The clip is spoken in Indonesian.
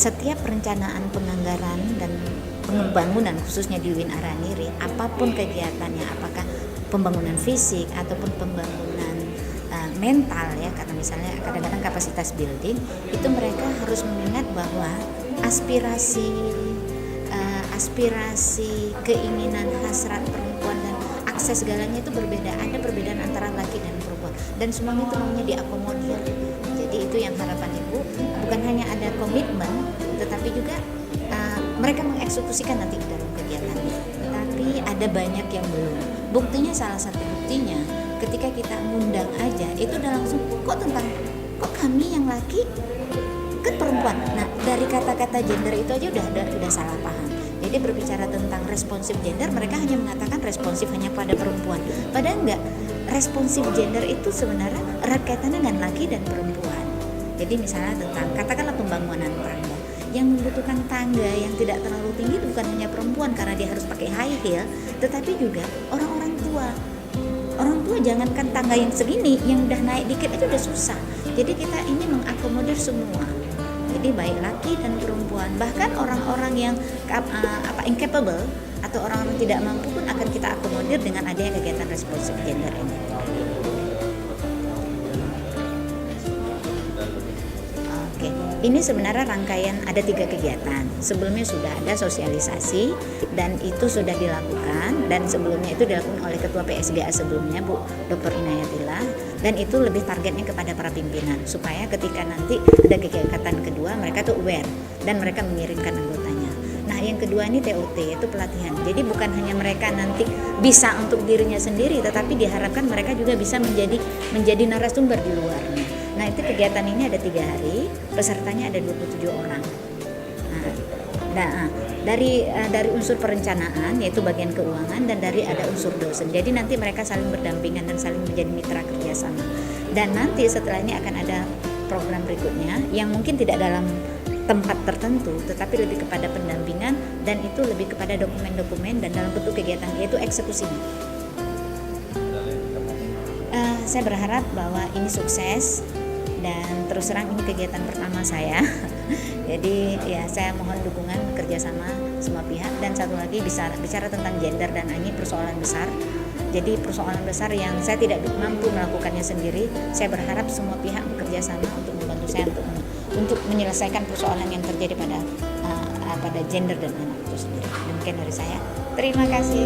setiap perencanaan penganggaran dan pembangunan khususnya di UIN Araniri, apapun kegiatannya, apakah pembangunan fisik ataupun pembangunan mental ya, karena misalnya kadang-kadang kapasitas building itu mereka harus mengingat bahwa aspirasi keinginan hasrat perempuan dan akses segalanya itu berbeda, ada perbedaan antara laki dan perempuan dan semuanya itu namanya diakomodir. Jadi itu yang harapan Ibu, bukan hanya ada komitmen tetapi juga mereka mengeksekusikan nanti di dalam kegiatan. Tapi ada banyak yang belum. Buktinya, salah satu buktinya ketika kita ngundang aja itu udah langsung kok kami yang laki kan perempuan. Nah, dari kata-kata gender itu aja udah salah paham. Jadi berbicara tentang responsif gender, mereka hanya mengatakan responsif hanya pada perempuan. Padahal enggak, responsif gender itu sebenarnya erat kaitannya dengan laki dan perempuan. Jadi misalnya tentang katakanlah pembangunan tangga, yang membutuhkan tangga yang tidak terlalu tinggi itu bukan hanya perempuan karena dia harus pakai high heel, tetapi juga orang-orang tua. Orang tua jangankan tangga yang segini, yang udah naik dikit aja udah susah. Jadi kita ini mengakomodir semua. Jadi baik laki dan perempuan, bahkan orang-orang yang incapable atau orang-orang tidak mampu pun akan kita akomodir dengan adanya kegiatan responsif gender ini. Oke, ini sebenarnya rangkaian ada 3 kegiatan. Sebelumnya sudah ada sosialisasi dan itu sudah dilakukan, dan sebelumnya itu dilakukan oleh Ketua PSGA sebelumnya Bu Dr. Inayatillah, dan itu lebih targetnya kepada para pimpinan supaya ketika nanti ada kegiatan kedua mereka tuh aware dan mereka mengirimkan anggotanya. Nah, yang kedua ini TOT, yaitu pelatihan. Jadi bukan hanya mereka nanti bisa untuk dirinya sendiri, tetapi diharapkan mereka juga bisa menjadi narasumber di luarnya. Nah, itu kegiatan ini ada 3 hari, pesertanya ada 27 orang. Dari unsur perencanaan yaitu bagian keuangan, dan dari ada unsur dosen. Jadi nanti mereka saling berdampingan dan saling menjadi mitra kerjasama. Dan nanti setelah ini akan ada program berikutnya yang mungkin tidak dalam tempat tertentu, tetapi lebih kepada pendampingan, dan itu lebih kepada dokumen-dokumen dan dalam bentuk kegiatan, yaitu eksekusinya. Saya berharap bahwa ini sukses, dan terus terang ini kegiatan pertama saya. Jadi ya saya mohon dukungan kerjasama semua pihak. Dan satu lagi bicara tentang gender, dan ini persoalan besar. Jadi persoalan besar yang saya tidak mampu melakukannya sendiri. Saya berharap semua pihak bekerja sama untuk membantu saya untuk menyelesaikan persoalan yang terjadi pada gender dan anak itu sendiri. Demikian dari saya. Terima kasih.